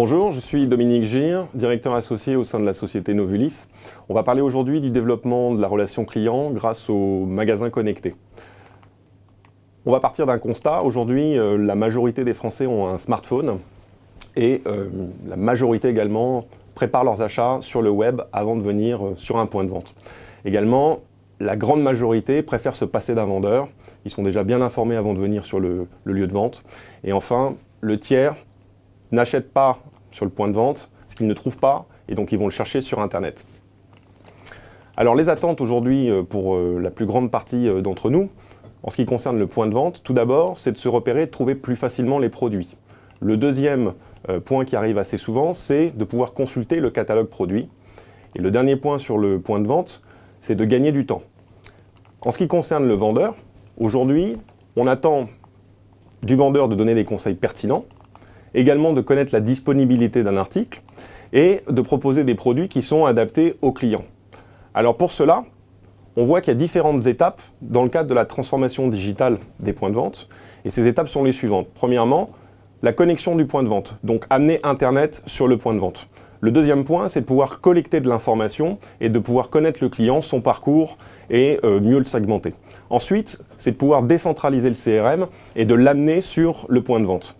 Bonjour, je suis Dominique Gir, directeur associé au sein de la société Novulis. On va parler aujourd'hui du développement de la relation client grâce aux magasins connectés. On va partir d'un constat. Aujourd'hui, la majorité des Français ont un smartphone et la majorité également prépare leurs achats sur le web avant de venir sur un point de vente. Également, la grande majorité préfère se passer d'un vendeur. Ils sont déjà bien informés avant de venir sur le lieu de vente. Et enfin, le tiers n'achètent pas sur le point de vente ce qu'ils ne trouvent pas et donc ils vont le chercher sur Internet. Alors les attentes aujourd'hui pour la plus grande partie d'entre nous, en ce qui concerne le point de vente, tout d'abord, c'est de se repérer et de trouver plus facilement les produits. Le deuxième point qui arrive assez souvent, c'est de pouvoir consulter le catalogue produit. Et le dernier point sur le point de vente, c'est de gagner du temps. En ce qui concerne le vendeur, aujourd'hui, on attend du vendeur de donner des conseils pertinents, également de connaître la disponibilité d'un article et de proposer des produits qui sont adaptés aux clients. Alors pour cela, on voit qu'il y a différentes étapes dans le cadre de la transformation digitale des points de vente. Et ces étapes sont les suivantes. Premièrement, la connexion du point de vente, donc amener Internet sur le point de vente. Le deuxième point, c'est de pouvoir collecter de l'information et de pouvoir connaître le client, son parcours et mieux le segmenter. Ensuite, c'est de pouvoir décentraliser le CRM et de l'amener sur le point de vente.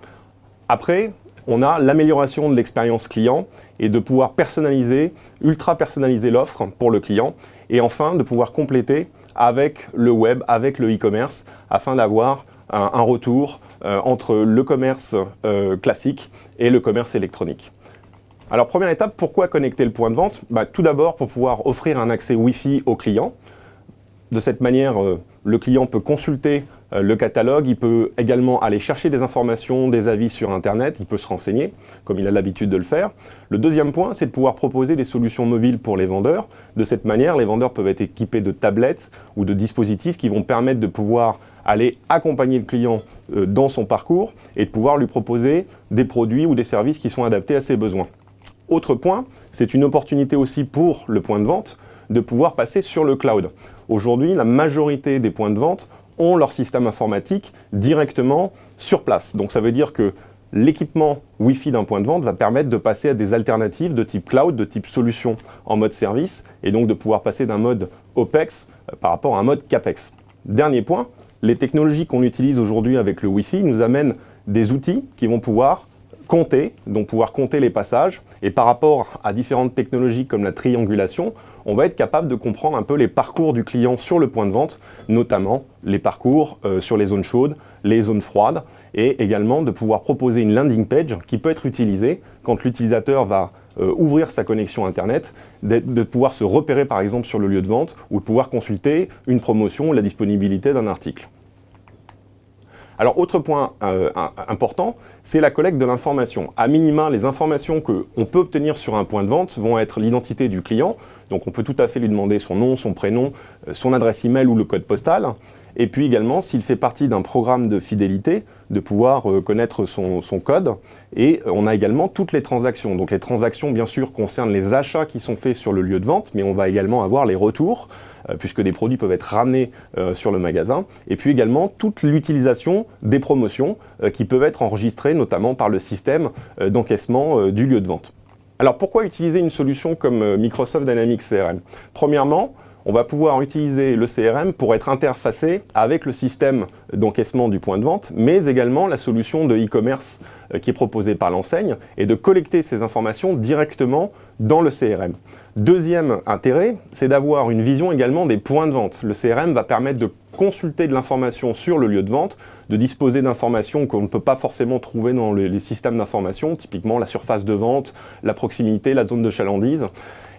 Après, on a l'amélioration de l'expérience client et de pouvoir personnaliser, ultra personnaliser l'offre pour le client. Et enfin, de pouvoir compléter avec le web, avec le e-commerce, afin d'avoir un retour entre le commerce classique et le commerce électronique. Alors, première étape, pourquoi connecter le point de vente ? Tout d'abord, pour pouvoir offrir un accès Wi-Fi au client. De cette manière, le client peut consulter le catalogue, il peut également aller chercher des informations, des avis sur Internet, il peut se renseigner, comme il a l'habitude de le faire. Le deuxième point, c'est de pouvoir proposer des solutions mobiles pour les vendeurs. De cette manière, les vendeurs peuvent être équipés de tablettes ou de dispositifs qui vont permettre de pouvoir aller accompagner le client dans son parcours et de pouvoir lui proposer des produits ou des services qui sont adaptés à ses besoins. Autre point, c'est une opportunité aussi pour le point de vente de pouvoir passer sur le cloud. Aujourd'hui, la majorité des points de vente ont leur système informatique directement sur place. Donc ça veut dire que l'équipement Wi-Fi d'un point de vente va permettre de passer à des alternatives de type cloud, de type solution en mode service, et donc de pouvoir passer d'un mode OPEX par rapport à un mode CAPEX. Dernier point, les technologies qu'on utilise aujourd'hui avec le Wi-Fi nous amènent des outils qui vont pouvoir compter les passages, et par rapport à différentes technologies comme la triangulation, on va être capable de comprendre un peu les parcours du client sur le point de vente, notamment les parcours sur les zones chaudes, les zones froides, et également de pouvoir proposer une landing page qui peut être utilisée quand l'utilisateur va ouvrir sa connexion Internet, de pouvoir se repérer par exemple sur le lieu de vente ou de pouvoir consulter une promotion ou la disponibilité d'un article. Alors, autre point important, c'est la collecte de l'information. À minima, les informations qu'on peut obtenir sur un point de vente vont être l'identité du client. Donc, on peut tout à fait lui demander son nom, son prénom, son adresse email ou le code postal. Et puis également, s'il fait partie d'un programme de fidélité, de pouvoir connaître son code. Et on a également toutes les transactions. Donc, les transactions, bien sûr, concernent les achats qui sont faits sur le lieu de vente, mais on va également avoir les retours, puisque des produits peuvent être ramenés sur le magasin. Et puis également, toute l'utilisation des promotions qui peuvent être enregistrées, notamment par le système d'encaissement du lieu de vente. Alors, pourquoi utiliser une solution comme Microsoft Dynamics CRM ? Premièrement, on va pouvoir utiliser le CRM pour être interfacé avec le système d'encaissement du point de vente, mais également la solution de e-commerce qui est proposée par l'enseigne et de collecter ces informations directement dans le CRM. Deuxième intérêt, c'est d'avoir une vision également des points de vente. Le CRM va permettre de consulter de l'information sur le lieu de vente, de disposer d'informations qu'on ne peut pas forcément trouver dans les systèmes d'information, typiquement la surface de vente, la proximité, la zone de chalandise.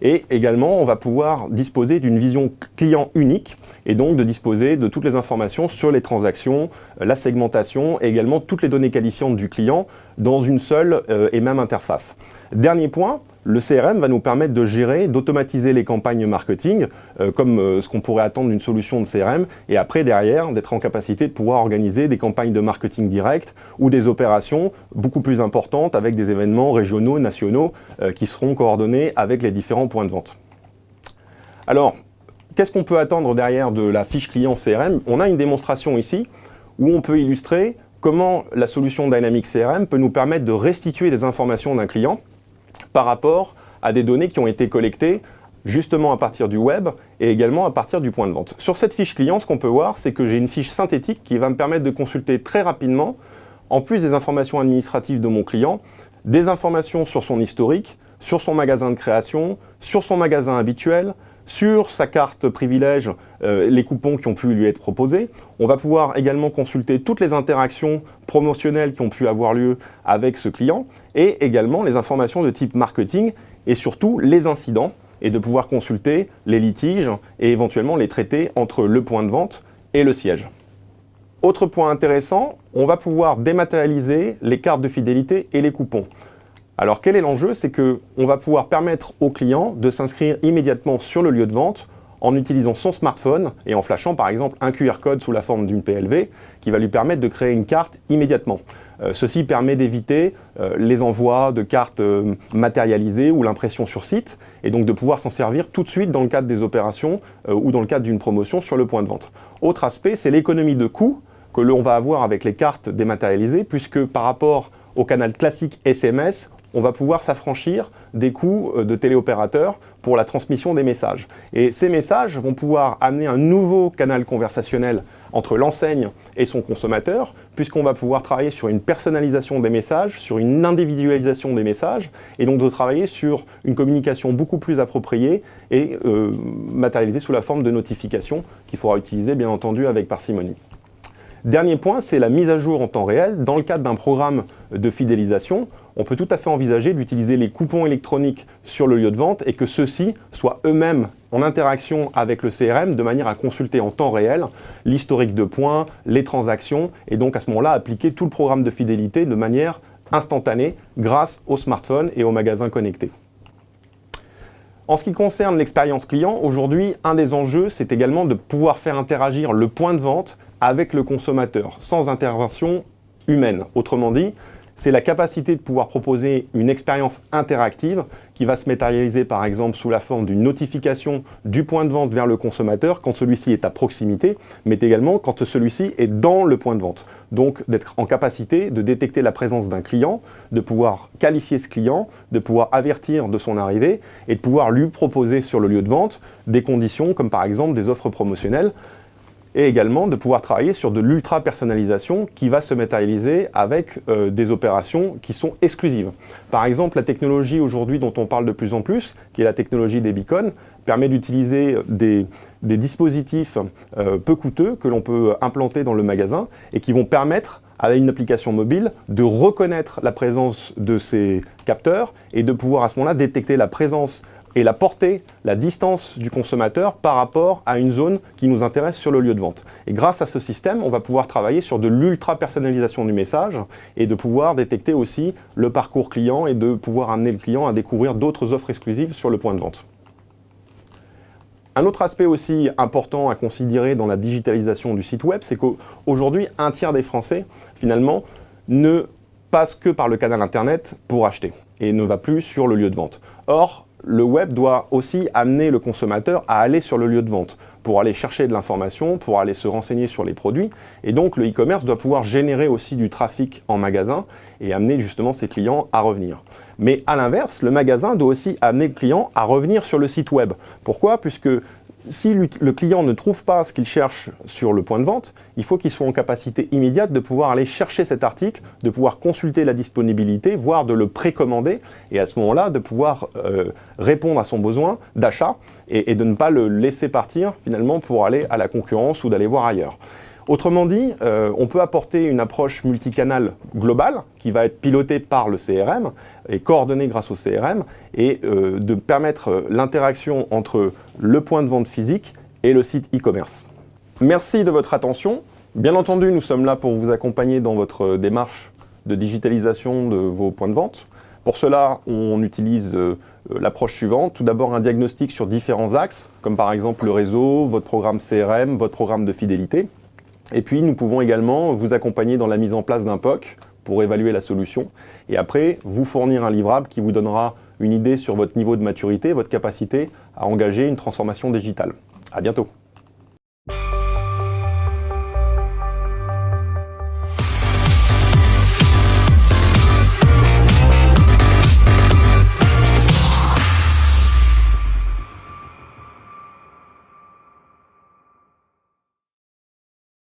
Et également, on va pouvoir disposer d'une vision client unique et donc de disposer de toutes les informations sur les transactions, la segmentation et également toutes les données qualifiantes du client dans une seule et même interface. Dernier point, le CRM va nous permettre de gérer, d'automatiser les campagnes marketing, comme ce qu'on pourrait attendre d'une solution de CRM, et après, derrière, d'être en capacité de pouvoir organiser des campagnes de marketing direct ou des opérations beaucoup plus importantes avec des événements régionaux, nationaux, qui seront coordonnés avec les différents points de vente. Alors, qu'est-ce qu'on peut attendre derrière de la fiche client CRM ? On a une démonstration ici où on peut illustrer comment la solution Dynamics CRM peut nous permettre de restituer des informations d'un client par rapport à des données qui ont été collectées justement à partir du web et également à partir du point de vente. Sur cette fiche client, ce qu'on peut voir, c'est que j'ai une fiche synthétique qui va me permettre de consulter très rapidement, en plus des informations administratives de mon client, des informations sur son historique, sur son magasin de création, sur son magasin habituel, sur sa carte privilège, les coupons qui ont pu lui être proposés. On va pouvoir également consulter toutes les interactions promotionnelles qui ont pu avoir lieu avec ce client et également les informations de type marketing et surtout les incidents et de pouvoir consulter les litiges et éventuellement les traiter entre le point de vente et le siège. Autre point intéressant, on va pouvoir dématérialiser les cartes de fidélité et les coupons. Alors quel est l'enjeu? C'est qu'on va pouvoir permettre au client de s'inscrire immédiatement sur le lieu de vente en utilisant son smartphone et en flashant par exemple un QR code sous la forme d'une PLV qui va lui permettre de créer une carte immédiatement. Ceci permet d'éviter les envois de cartes matérialisées ou l'impression sur site et donc de pouvoir s'en servir tout de suite dans le cadre des opérations ou dans le cadre d'une promotion sur le point de vente. Autre aspect, c'est l'économie de coût que l'on va avoir avec les cartes dématérialisées puisque par rapport au canal classique SMS, on va pouvoir s'affranchir des coûts de téléopérateurs pour la transmission des messages. Et ces messages vont pouvoir amener un nouveau canal conversationnel entre l'enseigne et son consommateur, puisqu'on va pouvoir travailler sur une personnalisation des messages, sur une individualisation des messages, et donc de travailler sur une communication beaucoup plus appropriée et matérialisée sous la forme de notifications qu'il faudra utiliser bien entendu avec parcimonie. Dernier point, c'est la mise à jour en temps réel. Dans le cadre d'un programme de fidélisation, on peut tout à fait envisager d'utiliser les coupons électroniques sur le lieu de vente et que ceux-ci soient eux-mêmes en interaction avec le CRM de manière à consulter en temps réel l'historique de points, les transactions et donc à ce moment-là appliquer tout le programme de fidélité de manière instantanée grâce au smartphone et au magasin connecté. En ce qui concerne l'expérience client, aujourd'hui, un des enjeux, c'est également de pouvoir faire interagir le point de vente avec le consommateur, sans intervention humaine. Autrement dit, c'est la capacité de pouvoir proposer une expérience interactive qui va se matérialiser par exemple sous la forme d'une notification du point de vente vers le consommateur quand celui-ci est à proximité, mais également quand celui-ci est dans le point de vente. Donc d'être en capacité de détecter la présence d'un client, de pouvoir qualifier ce client, de pouvoir avertir de son arrivée et de pouvoir lui proposer sur le lieu de vente des conditions comme par exemple des offres promotionnelles et également de pouvoir travailler sur de l'ultra-personnalisation qui va se matérialiser avec des opérations qui sont exclusives. Par exemple, la technologie aujourd'hui dont on parle de plus en plus, qui est la technologie des beacons, permet d'utiliser des dispositifs peu coûteux que l'on peut implanter dans le magasin et qui vont permettre avec une application mobile de reconnaître la présence de ces capteurs et de pouvoir à ce moment-là détecter la présence et la portée, la distance du consommateur par rapport à une zone qui nous intéresse sur le lieu de vente. Et grâce à ce système, on va pouvoir travailler sur de l'ultra-personnalisation du message et de pouvoir détecter aussi le parcours client et de pouvoir amener le client à découvrir d'autres offres exclusives sur le point de vente. Un autre aspect aussi important à considérer dans la digitalisation du site web, c'est qu'aujourd'hui, un tiers des Français, finalement, ne passe que par le canal Internet pour acheter et ne va plus sur le lieu de vente. Or, le web doit aussi amener le consommateur à aller sur le lieu de vente pour aller chercher de l'information, pour aller se renseigner sur les produits. Et donc, le e-commerce doit pouvoir générer aussi du trafic en magasin et amener justement ses clients à revenir. Mais à l'inverse, le magasin doit aussi amener le client à revenir sur le site web. Pourquoi? Puisque si le client ne trouve pas ce qu'il cherche sur le point de vente, il faut qu'il soit en capacité immédiate de pouvoir aller chercher cet article, de pouvoir consulter la disponibilité, voire de le précommander, et à ce moment-là, de pouvoir répondre à son besoin d'achat et de ne pas le laisser partir finalement pour aller à la concurrence ou d'aller voir ailleurs. Autrement dit, on peut apporter une approche multicanale globale qui va être pilotée par le CRM et coordonnée grâce au CRM et de permettre l'interaction entre le point de vente physique et le site e-commerce. Merci de votre attention. Bien entendu, nous sommes là pour vous accompagner dans votre démarche de digitalisation de vos points de vente. Pour cela, on utilise l'approche suivante. Tout d'abord, un diagnostic sur différents axes, comme par exemple le réseau, votre programme CRM, votre programme de fidélité. Et puis, nous pouvons également vous accompagner dans la mise en place d'un POC pour évaluer la solution. Et après, vous fournir un livrable qui vous donnera une idée sur votre niveau de maturité, votre capacité à engager une transformation digitale. À bientôt.